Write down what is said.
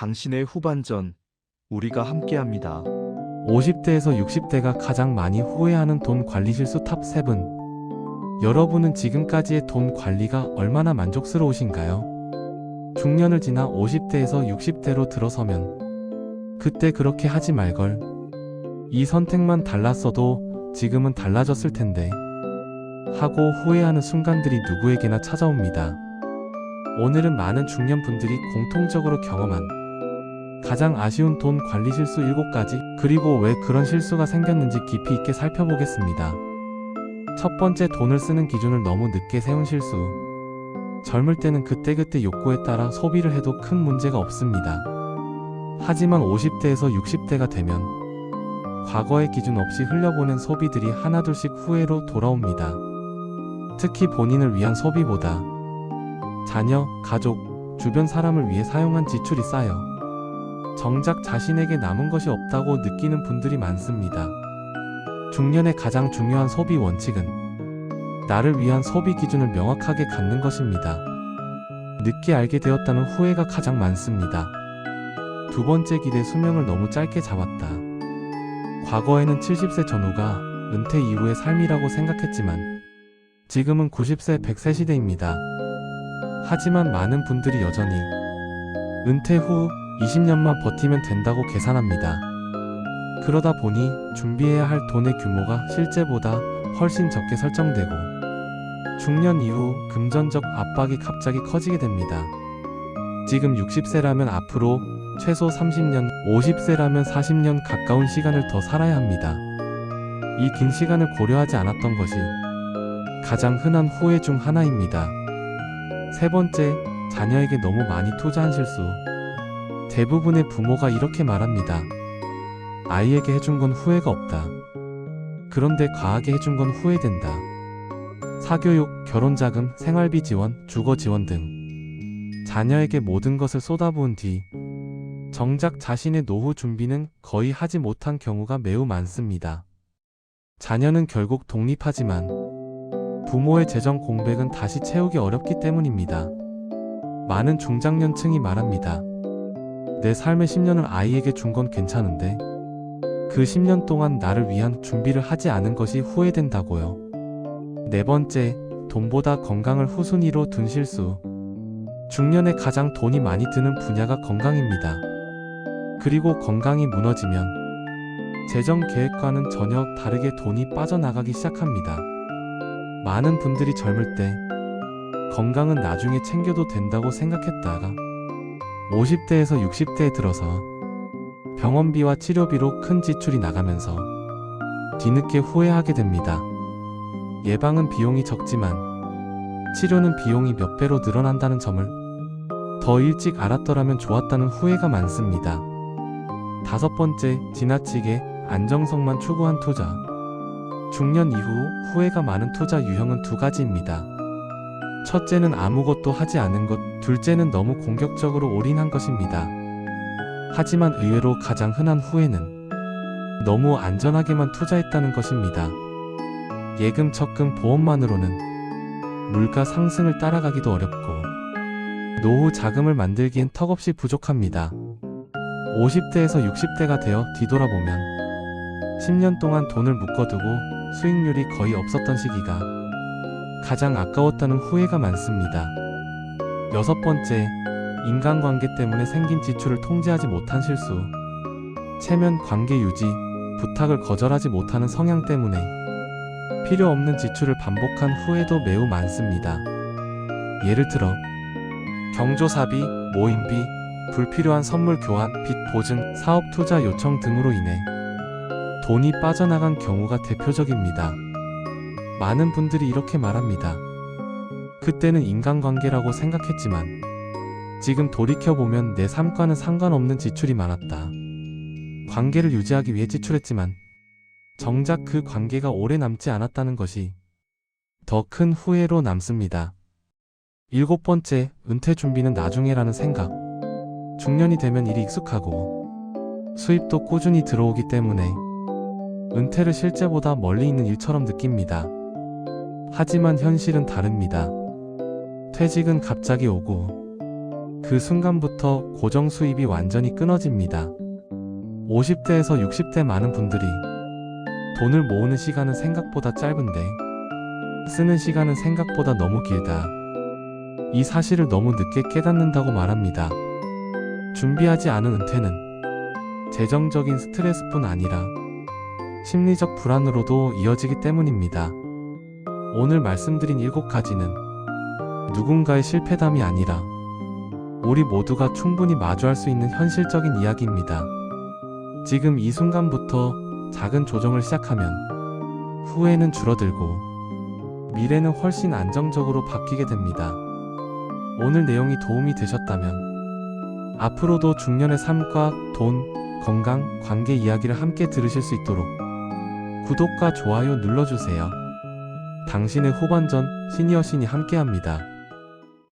당신의 후반전, 우리가 함께합니다. 50대에서 60대가 가장 많이 후회하는 돈 관리 실수 탑 7. 여러분은 지금까지의 돈 관리가 얼마나 만족스러우신가요? 중년을 지나 50대에서 60대로 들어서면 그때 그렇게 하지 말걸. 이 선택만 달랐어도 지금은 달라졌을 텐데 하고 후회하는 순간들이 누구에게나 찾아옵니다. 오늘은 많은 중년분들이 공통적으로 경험한 가장 아쉬운 돈 관리 실수 7가지, 그리고 왜 그런 실수가 생겼는지 깊이 있게 살펴보겠습니다. 첫 번째, 돈을 쓰는 기준을 너무 늦게 세운 실수. 젊을 때는 그때그때 욕구에 따라 소비를 해도 큰 문제가 없습니다. 하지만 50대에서 60대가 되면 과거의 기준 없이 흘려보낸 소비들이 하나둘씩 후회로 돌아옵니다. 특히 본인을 위한 소비보다 자녀, 가족, 주변 사람을 위해 사용한 지출이 쌓여 정작 자신에게 남은 것이 없다고 느끼는 분들이 많습니다. 중년의 가장 중요한 소비 원칙은 나를 위한 소비 기준을 명확하게 갖는 것입니다. 늦게 알게 되었다는 후회가 가장 많습니다. 두 번째, 기대 수명을 너무 짧게 잡았다. 과거에는 70세 전후가 은퇴 이후의 삶이라고 생각했지만 지금은 90세, 100세 시대입니다. 하지만 많은 분들이 여전히 은퇴 후 20년만 버티면 된다고 계산합니다. 그러다 보니 준비해야 할 돈의 규모가 실제보다 훨씬 적게 설정되고 중년 이후 금전적 압박이 갑자기 커지게 됩니다. 지금 60세라면 앞으로 최소 30년, 50세라면 40년 가까운 시간을 더 살아야 합니다. 이 긴 시간을 고려하지 않았던 것이 가장 흔한 후회 중 하나입니다. 세 번째, 자녀에게 너무 많이 투자한 실수. 대부분의 부모가 이렇게 말합니다. 아이에게 해준 건 후회가 없다. 그런데 과하게 해준 건 후회된다. 사교육, 결혼자금, 생활비 지원, 주거 지원 등 자녀에게 모든 것을 쏟아부은 뒤 정작 자신의 노후 준비는 거의 하지 못한 경우가 매우 많습니다. 자녀는 결국 독립하지만 부모의 재정 공백은 다시 채우기 어렵기 때문입니다. 많은 중장년층이 말합니다. 내 삶의 10년을 아이에게 준 건 괜찮은데 그 10년 동안 나를 위한 준비를 하지 않은 것이 후회된다고요. 네 번째, 돈보다 건강을 후순위로 둔 실수. 중년에 가장 돈이 많이 드는 분야가 건강입니다. 그리고 건강이 무너지면 재정 계획과는 전혀 다르게 돈이 빠져나가기 시작합니다. 많은 분들이 젊을 때 건강은 나중에 챙겨도 된다고 생각했다가 50대에서 60대에 들어서 병원비와 치료비로 큰 지출이 나가면서 뒤늦게 후회하게 됩니다. 예방은 비용이 적지만 치료는 비용이 몇 배로 늘어난다는 점을 더 일찍 알았더라면 좋았다는 후회가 많습니다. 다섯 번째, 지나치게 안정성만 추구한 투자. 중년 이후 후회가 많은 투자 유형은 두 가지입니다. 첫째는 아무것도 하지 않은 것, 둘째는 너무 공격적으로 올인한 것입니다. 하지만 의외로 가장 흔한 후회는 너무 안전하게만 투자했다는 것입니다. 예금, 적금, 보험만으로는 물가 상승을 따라가기도 어렵고 노후 자금을 만들기엔 턱없이 부족합니다. 50대에서 60대가 되어 뒤돌아보면 10년 동안 돈을 묶어두고 수익률이 거의 없었던 시기가 가장 아까웠다는 후회가 많습니다. 여섯 번째, 인간관계 때문에 생긴 지출을 통제하지 못한 실수. 체면 관계 유지, 부탁을 거절하지 못하는 성향 때문에 필요 없는 지출을 반복한 후회도 매우 많습니다. 예를 들어 경조사비, 모임비, 불필요한 선물 교환, 빚 보증, 사업 투자 요청 등으로 인해 돈이 빠져나간 경우가 대표적입니다. 많은 분들이 이렇게 말합니다. 그때는 인간관계라고 생각했지만 지금 돌이켜보면 내 삶과는 상관없는 지출이 많았다. 관계를 유지하기 위해 지출했지만 정작 그 관계가 오래 남지 않았다는 것이 더 큰 후회로 남습니다. 일곱 번째, 은퇴 준비는 나중에라는 생각. 중년이 되면 일이 익숙하고 수입도 꾸준히 들어오기 때문에 은퇴를 실제보다 멀리 있는 일처럼 느낍니다. 하지만 현실은 다릅니다. 퇴직은 갑자기 오고 그 순간부터 고정 수입이 완전히 끊어집니다. 50대에서 60대 많은 분들이 돈을 모으는 시간은 생각보다 짧은데 쓰는 시간은 생각보다 너무 길다. 이 사실을 너무 늦게 깨닫는다고 말합니다. 준비하지 않은 은퇴는 재정적인 스트레스뿐 아니라 심리적 불안으로도 이어지기 때문입니다. 오늘 말씀드린 7가지는 누군가의 실패담이 아니라 우리 모두가 충분히 마주할 수 있는 현실적인 이야기입니다. 지금 이 순간부터 작은 조정을 시작하면 후회는 줄어들고 미래는 훨씬 안정적으로 바뀌게 됩니다. 오늘 내용이 도움이 되셨다면 앞으로도 중년의 삶과 돈, 건강, 관계 이야기를 함께 들으실 수 있도록 구독과 좋아요 눌러주세요. 당신의 후반전 시니어신이 함께합니다.